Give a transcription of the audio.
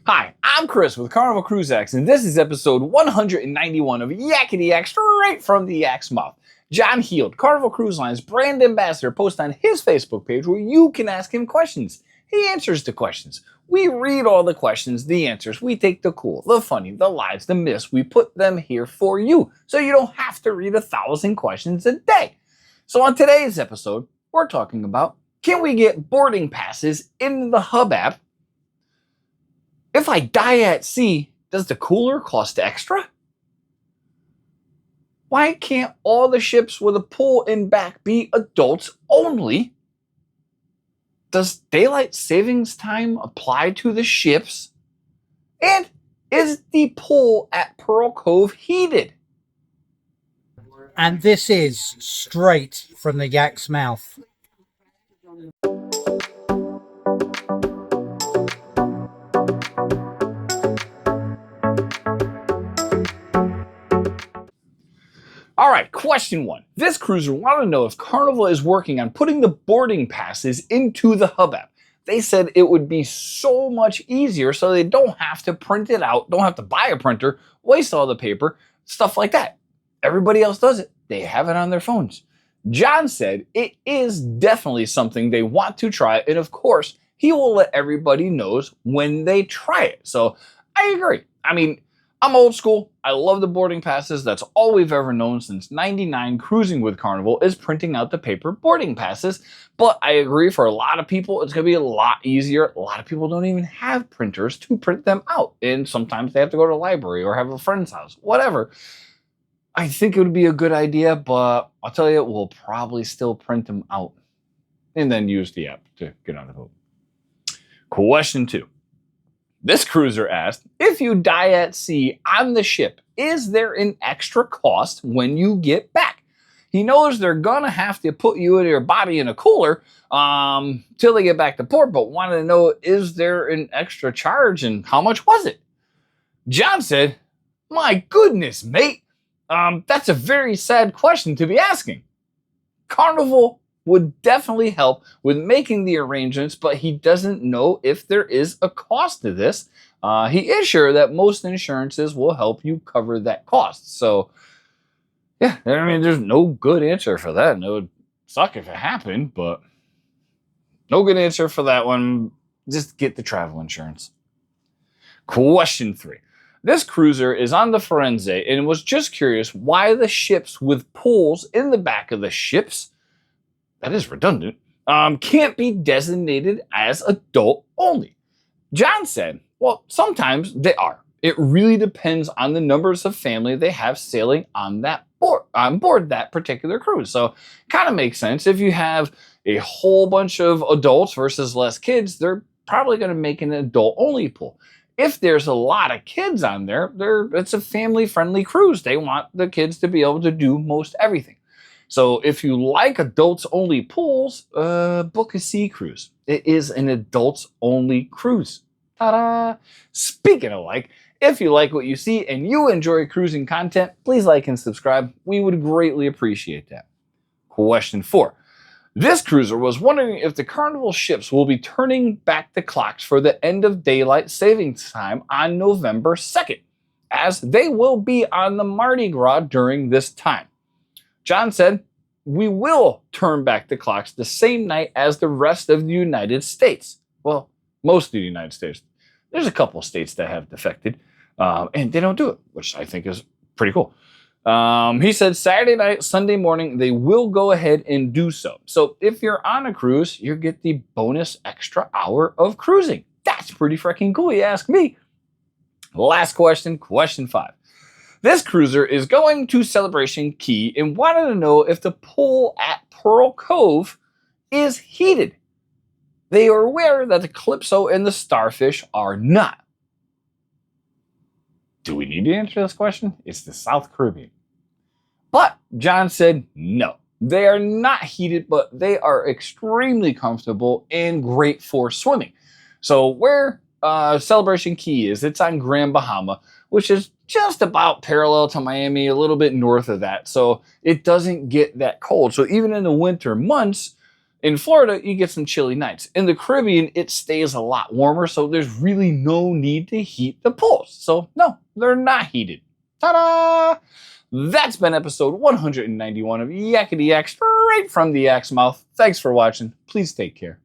Hi, I'm Chris with Carnival Cruise X, and this is episode 191 of Yakety-Yak, straight from the Yak's mouth. John Heald, Carnival Cruise Line's brand ambassador, posts on his Facebook page where you can ask him questions. He answers the questions. We read all the questions, the answers. We take the cool, the funny, the lies, the myths. We put them here for you, so you don't have to read 1,000 questions a day. So on today's episode, we're talking about, can we get boarding passes in the Hub app? If I die at sea, does the cooler cost extra? Why can't all the ships with a pool in back be adults only? Does daylight savings time apply to the ships? And is the pool at Pearl Cove heated? And this is straight from the Yak's mouth. All right, question one. This cruiser wanted to know if Carnival is working on putting the boarding passes into the Hub app. They said it would be so much easier so they don't have to print it out, don't have to buy a printer, waste all the paper, stuff like that. Everybody else does it. They have it on their phones. John said it is definitely something they want to try, and of course, he will let everybody know when they try it. So I agree. I mean, I'm old school. I love the boarding passes. That's all we've ever known since '99 cruising with Carnival is printing out the paper boarding passes. But I agree, for a lot of people, it's going to be a lot easier. A lot of people don't even have printers to print them out. And sometimes they have to go to the library or have a friend's house, whatever. I think it would be a good idea, but I'll tell you, we'll probably still print them out and then use the app to get on the boat. Question two. This cruiser asked, if you die at sea on the ship, is there an extra cost when you get back? He knows they're going to have to put you and your body in a cooler till they get back to port, but wanted to know, is there an extra charge and how much was it? John said, my goodness, mate, that's a very sad question to be asking. Carnival would definitely help with making the arrangements, but he doesn't know if there is a cost to this. He is sure that most insurances will help you cover that cost. So, yeah, I mean, there's no good answer for that. And it would suck if it happened, but no good answer for that one. Just get the travel insurance. Question three. This cruiser is on the Firenze and was just curious why the ships with pools in the back of the ships, that is redundant, can't be designated as adult only. John said, well, sometimes they are. It really depends on the numbers of family they have sailing on board that particular cruise. So kind of makes sense. If you have a whole bunch of adults versus less kids, they're probably going to make an adult only pool. If there's a lot of kids on there, it's a family-friendly cruise. They want the kids to be able to do most everything. So if you like adults-only pools, book a sea cruise. It is an adults-only cruise. Ta-da! Speaking of like, if you like what you see and you enjoy cruising content, please like and subscribe. We would greatly appreciate that. Question four. This cruiser was wondering if the Carnival ships will be turning back the clocks for the end of daylight savings time on November 2nd, as they will be on the Mardi Gras during this time. John said, we will turn back the clocks the same night as the rest of the United States. Well, most of the United States. There's a couple states that have defected, and they don't do it, which I think is pretty cool. He said Saturday night, Sunday morning, they will go ahead and do so. So if you're on a cruise, you get the bonus extra hour of cruising. That's pretty freaking cool, you ask me. Last question, question five. This cruiser is going to Celebration Key and wanted to know if the pool at Pearl Cove is heated. They are aware that the Calypso and the Starfish are not. Do we need to answer this question? It's the South Caribbean. But John said no. They are not heated, but they are extremely comfortable and great for swimming. So where Celebration Key is, it's on Grand Bahama, which is just about parallel to Miami, a little bit north of that. So it doesn't get that cold. So even in the winter months, In Florida, you get some chilly nights. In the Caribbean, it stays a lot warmer, so there's really no need to heat the pools. So no, they're not heated. Ta-da! That's been episode 191 of Yakety-Yak, straight from the Yak's mouth. Thanks for watching. Please take care.